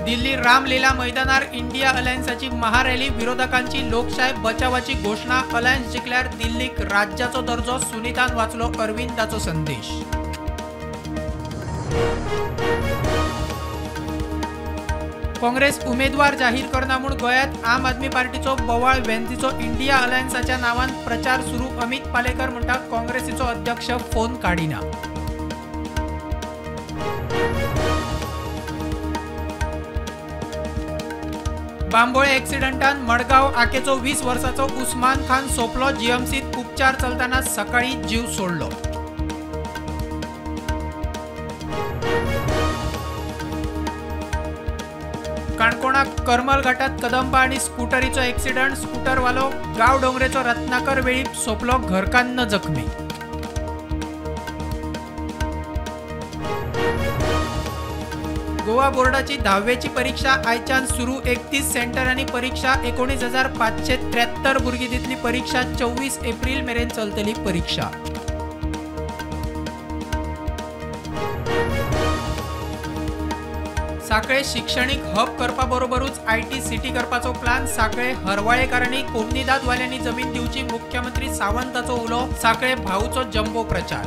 दिल्ली रामलीला मैदानार इंडिया अलायन्सची महारॅली विरोधकांची लोकशाही बचावाची घोषणा अलायन्स जिंकल्यार दिल्लीक राज्याचो दर्जो सुनीतान वाचलो अरविंदाचो संदेश। काँग्रेस उमेदवार जाहीर करना म्हूण गोंयांत आम आदमी पार्टीचो बोवाळ वेंचीचो इंडिया अलायन्सच्या नावान प्रचार सुरू। अमित पालेकर म्हणटा काँग्रेसीचो अध्यक्ष फोन काडिना। बांबोळे एक्सिडंटान मडगांव आकेचो 20 वर्साचो उस्मान खान सोपलो। जीएमसीत उपचार चलताना सकाळी जीव सोडलो। काणकोणाक करमल घाटात कदंबा आणि स्कूटरीचो एक्सिडंट। स्कूटरवालो गांवडोंगरेचो रत्नाकर वेळीप सोपलो, घरकान्न जखमी। गोवा बोर्डाची 10वीची परीक्षा आयच्यान सुरू। 31 सेंटरांनी परीक्षा। 19,573 भुरगीं दितली परीक्षा। 24 एप्रिल मेरेन चलतली परीक्षा। साखळे शिक्षणीक हब करपा बरोबरूच आयटी सिटी करपाचो प्लान। साखळे हरवाळेकारांनी कोमनीदादवाल्यांनी जमीन दिवची। मुख्यमंत्री सावंताचो उलो। साखळे भाऊचो जंबो प्रचार।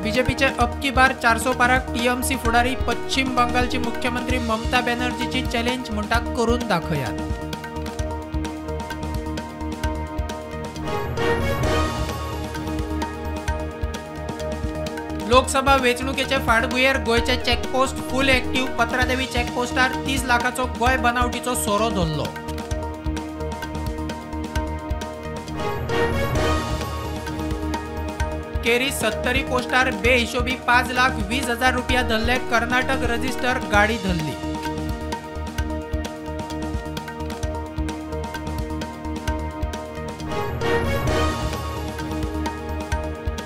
बीजेपीचे अबकी बार 400 पाराक टीएमसी फुडारी। पश्चिम बंगालची मुख्यमंत्री ममता बॅनर्जीची चॅलेंज म्हणटा करून दाखयात। लोकसभा वेंचणुकेचे फाटभुंयेर गोंयचे चॅकपोस्ट फुल एक्टिव्ह। पत्रादेवी चॅकपोस्टार 30 लाखाचो गोंय बनावटीचो सोरो धरलो। केरी 70 पोस्टार बेहिशोबी 5,20,000 रुपया धरले। कर्नाटक रजिस्टर गाडी धरली।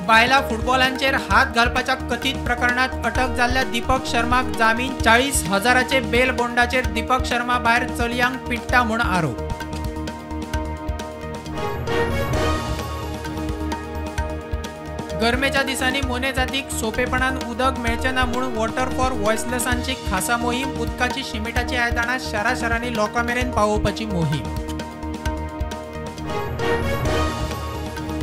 बायला फुटबॉलांचेर हात घालपाच्या कथित प्रकरणात अटक जाल्ल्या दीपक शर्माक जामीन। 40,000चे बेल बॉन्डाचेर दीपक शर्मा भायर चलयांक पिट्टा म्हूण आरोप। गरमेच्या दिसांनी मोने जातीक सोपेपणान उदक मेळचें ना म्हूण वॉटर फॉर व्हॉइसलेसांची खासा मोहीम। उदकाची शिमिटाची आयदनां शाराशारांनी लोकां मेरेन पावोवपाची मोहीम।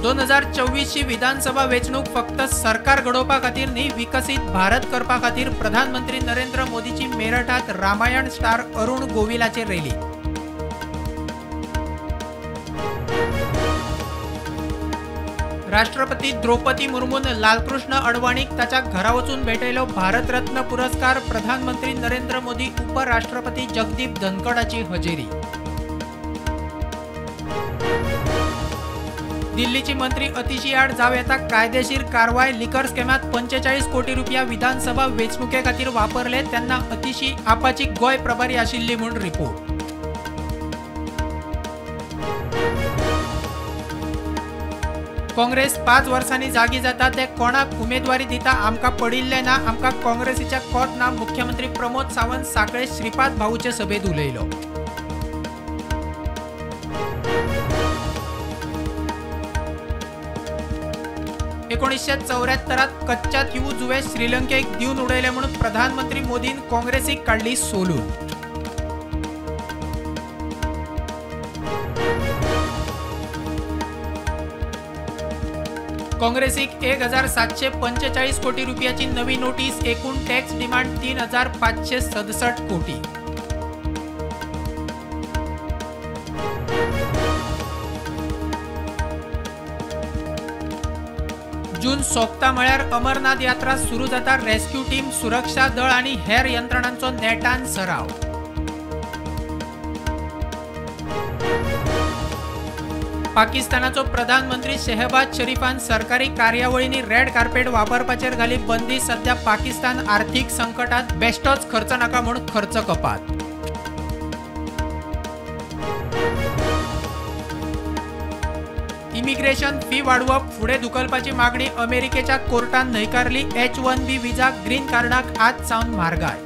2024 ची विधानसभा वेंचणूक फक्त सरकार घडोवपा खातीर न्ही, विकसीत भारत करपा खातीर। प्रधानमंत्री नरेंद्र मोदीची मेरठात रामायण स्टार अरुण गोविलाचेर रॅली। राष्ट्रपती द्रौपदी मुर्मून लालकृष्ण अडवाणीक ताच्या घरा वचून भेटयलो भारतरत्न पुरस्कार। प्रधानमंत्री नरेंद्र मोदी उपराष्ट्रपती जगदीप धनखडाची हजेरी। दिल्लीची मंत्री अतिशी आड जाव येता कायदेशीर कारवाय। लिकर स्कॅमात 45 कोटी रुपया विधानसभा वेंचणुके खातीर वापरले तेन्ना अतिशी आपाची गोंय प्रभारी आशिल्ली म्हूण रिपोर्ट। काँग्रेस 5 वर्सांनी जागी जाता ते कोणाक उमेदवारी दिता आमकां पडिल्ले ना। आमकां काँग्रेसीच्या कोत ना। मुख्यमंत्री प्रमोद सावंत साखळे श्रीपाद भाऊचे सभेत उलयलो। एकोणीसशे 74 कच्च्यात यू जुवे श्रीलंकेक दिवन उडयले म्हणून प्रधानमंत्री मोदीन काँग्रेसीक काढली सोलून। काँग्रेसीक 1,745 कोटी रुपयाची नवी नोटीस। एकूण टॅक्स डिमांड 3,567 कोटी। जून सोंपता म्हळ्यार अमरनाथ यात्रा सुरू जाता। रेस्क्यू टीम, सुरक्षा दळ आणि हेर यंत्रणांचो नेटान सराव। पाकिस्तानाचो प्रधानमंत्री शेहबाज शरीफान सरकारी कार्यावळींनी रेड कार्पेट वापरपाचेर घाली बंदी। सध्या पाकिस्तान आर्थीक संकटात, बेश्टोच खर्च नाका म्हूण खर्च कपात। इमिग्रेशन फी वाडवप फुडें धुकलपाची मागणी अमेरिकेच्या कोर्टान न्हयकारली। H-1B विजा ग्रीन कार्डाक आज सावन म्हारगाय।